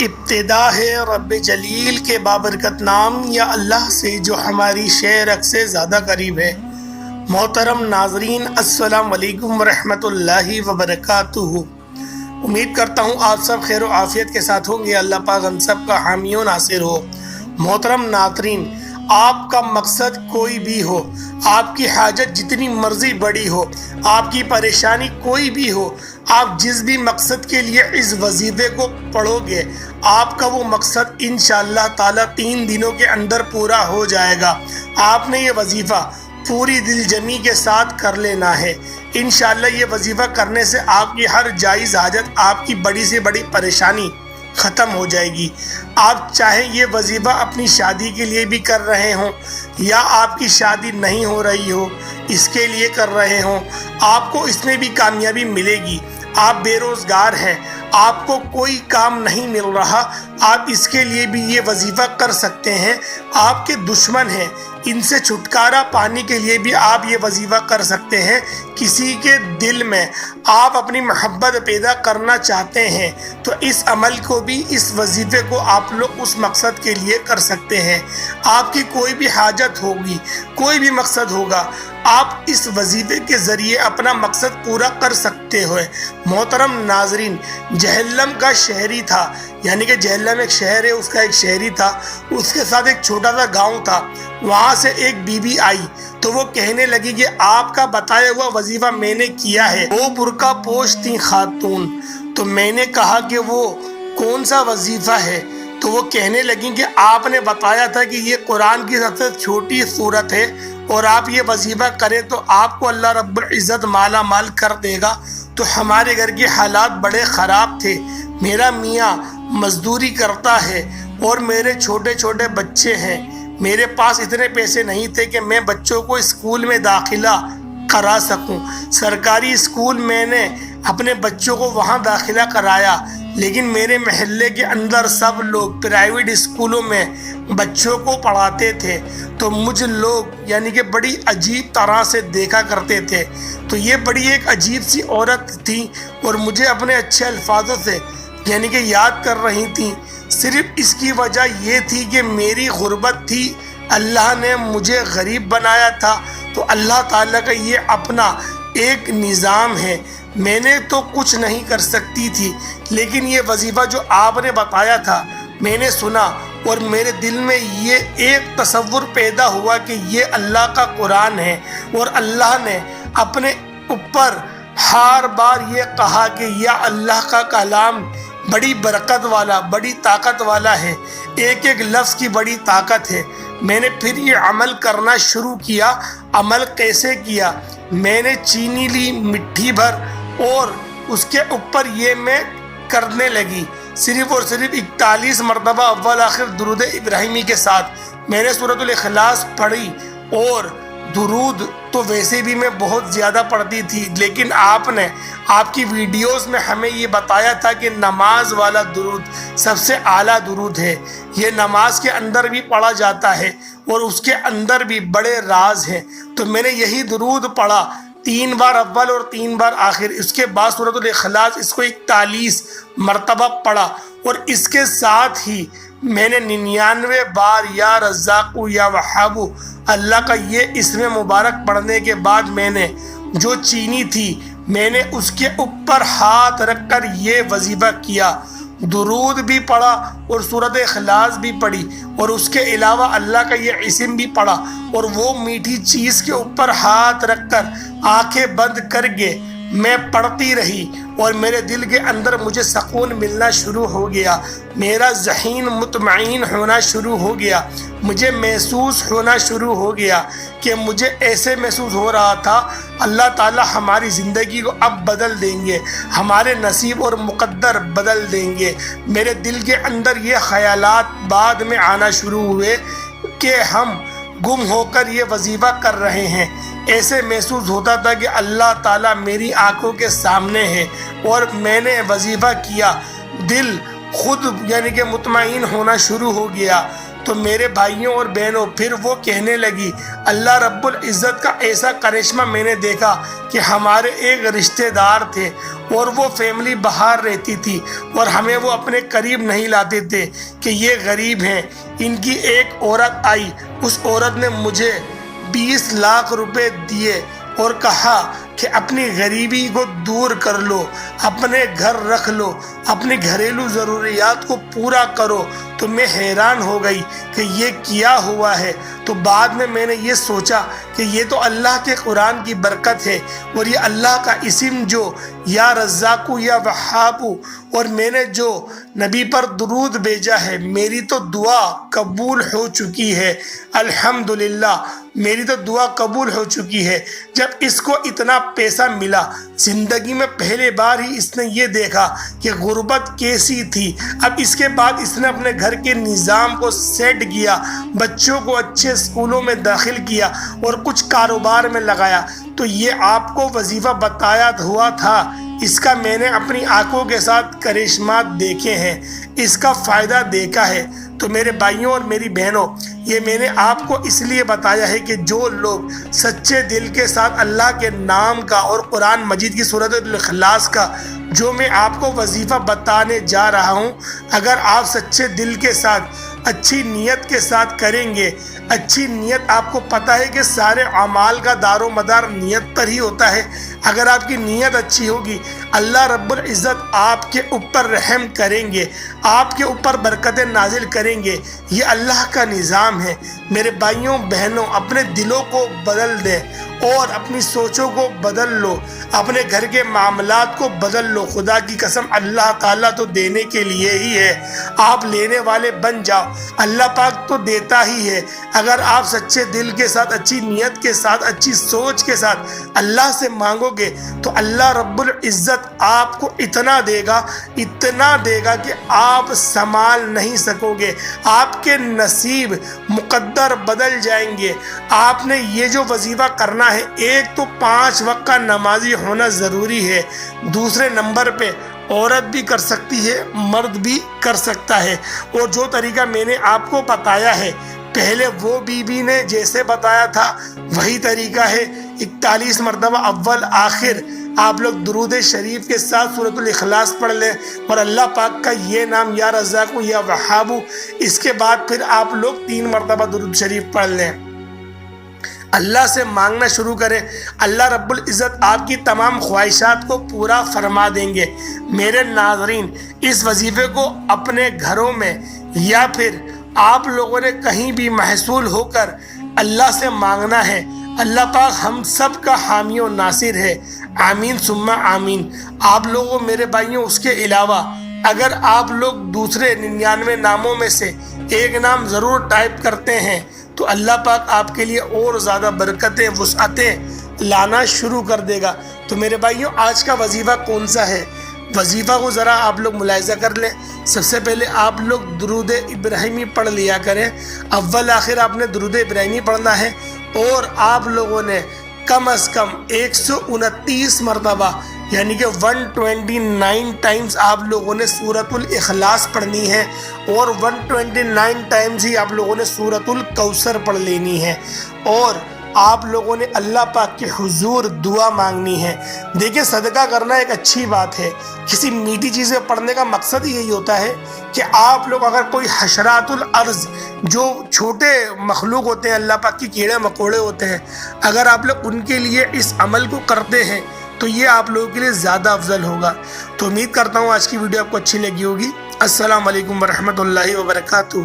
ابتدا ہے رب جلیل کے بابرکت نام یا اللہ سے جو ہماری شعر سے زیادہ قریب ہے۔ محترم ناظرین، السلام علیکم ورحمۃ اللہ وبرکاتہ۔ امید کرتا ہوں آپ سب خیر و عافیت کے ساتھ ہوں گے۔ اللہ پاک ہم سب کا حامی و ناصر ہو۔ محترم ناظرین، آپ کا مقصد کوئی بھی ہو، آپ کی حاجت جتنی مرضی بڑی ہو، آپ کی پریشانی کوئی بھی ہو، آپ جس بھی مقصد کے لیے اس وظیفے کو پڑھو گے، آپ کا وہ مقصد انشاءاللہ تعالی 3 دنوں کے اندر پورا ہو جائے گا۔ آپ نے یہ وظیفہ پوری دل جمی کے ساتھ کر لینا ہے۔ انشاءاللہ یہ وظیفہ کرنے سے آپ کی ہر جائز حاجت، آپ کی بڑی سے بڑی پریشانی ختم ہو جائے گی۔ آپ چاہیں یہ وظیفہ اپنی شادی کے لیے بھی کر رہے ہوں یا آپ کی شادی نہیں ہو رہی ہو اس کے لیے کر رہے ہوں، آپ کو اس میں بھی کامیابی ملے گی۔ آپ بے روزگار ہیں، آپ کو کوئی کام نہیں مل رہا، آپ اس کے لیے بھی یہ وظیفہ کر سکتے ہیں۔ آپ کے دشمن ہیں، ان سے چھٹکارا پانے کے لیے بھی آپ یہ وظیفہ کر سکتے ہیں۔ کسی کے دل میں آپ اپنی محبت پیدا کرنا چاہتے ہیں تو اس عمل کو بھی، اس وظیفے کو آپ لوگ اس مقصد کے لیے کر سکتے ہیں۔ آپ کی کوئی بھی حاجت ہوگی، کوئی بھی مقصد ہوگا، آپ اس وظیفے کے ذریعے اپنا مقصد پورا کر سکتے ہوئے۔ محترم ناظرین، جہلم کا شہری تھا، یعنی کہ جہلم ایک شہر ہے، اس کا ایک شہری تھا، اس کے ساتھ ایک چھوٹا سا گاؤں تھا۔ وہاں سے ایک بی بی آئی تو وہ کہنے لگی کہ آپ کا بتایا ہوا وظیفہ میں نے کیا ہے۔ وہ برقع پوش تھی خاتون، تو میں نے کہا کہ وہ کون سا وظیفہ ہے؟ تو وہ کہنے لگیں کہ آپ نے بتایا تھا کہ یہ قرآن کی سب سے چھوٹی سورت ہے اور آپ یہ وظیفہ کریں تو آپ کو اللہ رب العزت مالا مال کر دے گا۔ تو ہمارے گھر کے حالات بڑے خراب تھے، میرا میاں مزدوری کرتا ہے اور میرے چھوٹے چھوٹے بچے ہیں، میرے پاس اتنے پیسے نہیں تھے کہ میں بچوں کو اسکول میں داخلہ کرا سکوں۔ سرکاری اسکول میں نے اپنے بچوں کو وہاں داخلہ کرایا، لیکن میرے محلے کے اندر سب لوگ پرائیویٹ اسکولوں میں بچوں کو پڑھاتے تھے، تو مجھ لوگ یعنی کہ بڑی عجیب طرح سے دیکھا کرتے تھے۔ تو یہ بڑی ایک عجیب سی عورت تھی اور مجھے اپنے اچھے الفاظوں سے یعنی کہ یاد کر رہی تھیں۔ صرف اس کی وجہ یہ تھی کہ میری غربت تھی، اللہ نے مجھے غریب بنایا تھا، تو اللہ تعالیٰ کا یہ اپنا ایک نظام ہے۔ میں نے تو کچھ نہیں کر سکتی تھی، لیکن یہ وظیفہ جو آپ نے بتایا تھا میں نے سنا اور میرے دل میں یہ ایک تصور پیدا ہوا کہ یہ اللہ کا قرآن ہے، اور اللہ نے اپنے اوپر ہر بار یہ کہا کہ یا اللہ کا کلام بڑی برکت والا، بڑی طاقت والا ہے، ایک ایک لفظ کی بڑی طاقت ہے۔ میں نے پھر یہ عمل کرنا شروع کیا۔ عمل کیسے کیا؟ میں نے چینی لی مٹھی بھر اور اس کے اوپر یہ میں کرنے لگی، صرف اور صرف 41 مرتبہ اول آخر درود ابراہیمی کے ساتھ میں نے سورۃ الاخلاص پڑھی۔ اور درود تو ویسے بھی میں بہت زیادہ پڑھتی تھی، لیکن آپ نے آپ کی ویڈیوز میں ہمیں یہ بتایا تھا کہ نماز والا درود سب سے اعلیٰ درود ہے، یہ نماز کے اندر بھی پڑھا جاتا ہے اور اس کے اندر بھی بڑے راز ہیں۔ تو میں نے یہی درود پڑھا 3 بار اول اور 3 بار آخر، اس کے بعد سورۃ الاخلاص اس کو 41 مرتبہ پڑھا، اور اس کے ساتھ ہی میں نے 99 بار یا رزاق یا وہاب اللہ کا یہ اسم مبارک پڑھنے کے بعد میں نے جو چینی تھی میں نے اس کے اوپر ہاتھ رکھ کر یہ وظیفہ کیا، درود بھی پڑھا اور سورۃ اخلاص بھی پڑھی، اور اس کے علاوہ اللہ کا یہ اسم بھی پڑھا، اور وہ میٹھی چیز کے اوپر ہاتھ رکھ کر آنکھیں بند کر کے میں پڑھتی رہی، اور میرے دل کے اندر مجھے سکون ملنا شروع ہو گیا، میرا ذہن مطمئن ہونا شروع ہو گیا، مجھے محسوس ہونا شروع ہو گیا کہ مجھے ایسے محسوس ہو رہا تھا اللہ تعالیٰ ہماری زندگی کو اب بدل دیں گے، ہمارے نصیب اور مقدر بدل دیں گے۔ میرے دل کے اندر یہ خیالات بعد میں آنا شروع ہوئے کہ ہم گم ہو کر یہ وظیفہ کر رہے ہیں۔ ایسے محسوس ہوتا تھا کہ اللہ تعالیٰ میری آنکھوں کے سامنے ہے، اور میں نے وظیفہ کیا، دل خود یعنی کہ مطمئن ہونا شروع ہو گیا۔ تو میرے بھائیوں اور بہنوں پھر وہ کہنے لگی اللہ رب العزت کا ایسا کرشمہ میں نے دیکھا کہ ہمارے ایک رشتہ دار تھے اور وہ فیملی باہر رہتی تھی اور ہمیں وہ اپنے قریب نہیں لاتے تھے کہ یہ غریب ہیں۔ ان کی ایک عورت آئی، اس عورت نے مجھے 20 لاکھ روپے دیے اور کہا کہ اپنی غریبی کو دور کر لو، اپنے گھر رکھ لو، اپنی گھریلو ضروریات کو پورا کرو۔ تو میں حیران ہو گئی کہ یہ کیا ہوا ہے۔ تو بعد میں نے یہ سوچا کہ یہ تو اللہ کے قرآن کی برکت ہے اور یہ اللہ کا اسم جو یا رزاقو یا وہابو، اور میں نے جو نبی پر درود بھیجا ہے، میری تو دعا قبول ہو چکی ہے۔ الحمدللہ میری تو دعا قبول ہو چکی ہے۔ جب اس کو اتنا پیسہ ملا، زندگی میں پہلے بار ہی اس نے یہ دیکھا کہ غربت کیسی تھی۔ اب اس کے بعد اس نے اپنے گھر کے نظام کو سیٹ کیا، بچوں کو اچھے اسکولوں میں داخل کیا اور کچھ کاروبار میں لگایا۔ تو یہ آپ کو وظیفہ بتایا ہوا تھا، اس کا میں نے اپنی آنکھوں کے ساتھ کرشمات دیکھے ہیں، اس کا فائدہ دیکھا ہے۔ تو میرے بھائیوں اور میری بہنوں، یہ میں نے آپ کو اس لیے بتایا ہے کہ جو لوگ سچے دل کے ساتھ اللہ کے نام کا اور قرآن مجید کی سورۃ الاخلاص کا جو میں آپ کو وظیفہ بتانے جا رہا ہوں، اگر آپ سچے دل کے ساتھ اچھی نیت کے ساتھ کریں گے، اچھی نیت آپ کو پتہ ہے کہ سارے اعمال کا دار و مدار نیت پر ہی ہوتا ہے۔ اگر آپ کی نیت اچھی ہوگی، اللہ رب العزت آپ کے اوپر رحم کریں گے، آپ کے اوپر برکتیں نازل کریں گے۔ یہ اللہ کا نظام ہے۔ میرے بھائیوں بہنوں، اپنے دلوں کو بدل دیں اور اپنی سوچوں کو بدل لو، اپنے گھر کے معاملات کو بدل لو۔ خدا کی قسم اللہ تعالیٰ تو دینے کے لیے ہی ہے، آپ لینے والے بن جاؤ۔ اللہ پاک تو دیتا ہی ہے۔ اگر آپ سچے دل کے ساتھ، اچھی نیت کے ساتھ، اچھی سوچ کے ساتھ اللہ سے مانگو گے تو اللہ رب العزت آپ کو اتنا دے گا کہ آپ سنبھال نہیں سکو گے۔ آپ کے نصیب مقدر بدل جائیں گے۔ آپ نے یہ جو وظیفہ کرنا ہے، ایک تو 5 وقت کا نمازی ہونا ضروری ہے، دوسرے نمبر پہ عورت بھی کر سکتی ہے، مرد بھی کر سکتا ہے۔ اور جو طریقہ میں نے آپ کو بتایا ہے، پہلے وہ بی بی نے جیسے بتایا تھا وہی طریقہ ہے۔ 41 مرتبہ اول آخر آپ لوگ درود شریف کے ساتھ سورۃ الاخلاص پڑھ لیں اور اللہ پاک کا یہ نام یا رزاقو یا وہابو، اس کے بعد پھر آپ لوگ 3 مرتبہ درود شریف پڑھ لیں۔ اللہ سے مانگنا شروع کریں، اللہ رب العزت آپ کی تمام خواہشات کو پورا فرما دیں گے۔ میرے ناظرین، اس وظیفے کو اپنے گھروں میں یا پھر آپ لوگوں نے کہیں بھی محصول ہو کر اللہ سے مانگنا ہے۔ اللہ پاک ہم سب کا حامی و ناصر ہے، آمین ثم آمین۔ آپ لوگوں میرے بھائیوں، اس کے علاوہ اگر آپ لوگ دوسرے 99 ناموں میں سے ایک نام ضرور ٹائپ کرتے ہیں تو اللہ پاک آپ کے لیے اور زیادہ برکتیں، وسعتیں لانا شروع کر دے گا۔ تو میرے بھائیوں، آج کا وظیفہ کون سا ہے؟ وظیفہ کو ذرا آپ لوگ ملاحظہ کر لیں۔ سب سے پہلے آپ لوگ درود ابراہیمی پڑھ لیا کریں۔ اول آخر آپ نے درود ابراہیمی پڑھنا ہے اور آپ لوگوں نے کم از کم 129 مرتبہ یعنی کہ 129 ٹائمز آپ لوگوں نے سورۃ الاخلاص پڑھنی ہے اور 129 ٹائمز ہی آپ لوگوں نے سورۃ الکوثر پڑھ لینی ہے، اور آپ لوگوں نے اللہ پاک کے حضور دعا مانگنی ہے۔ دیکھیں، صدقہ کرنا ایک اچھی بات ہے، کسی میٹھی چیزیں پڑھنے کا مقصد یہی ہوتا ہے کہ آپ لوگ اگر کوئی حشرات الارض جو چھوٹے مخلوق ہوتے ہیں، اللہ پاک کی کیڑے مکوڑے ہوتے ہیں، اگر آپ لوگ ان کے لیے اس عمل کو کرتے ہیں تو یہ آپ لوگوں کے لیے زیادہ افضل ہوگا۔ تو امید کرتا ہوں آج کی ویڈیو آپ کو اچھی لگی ہوگی۔ السلام علیکم ورحمۃ اللہ وبرکاتہ۔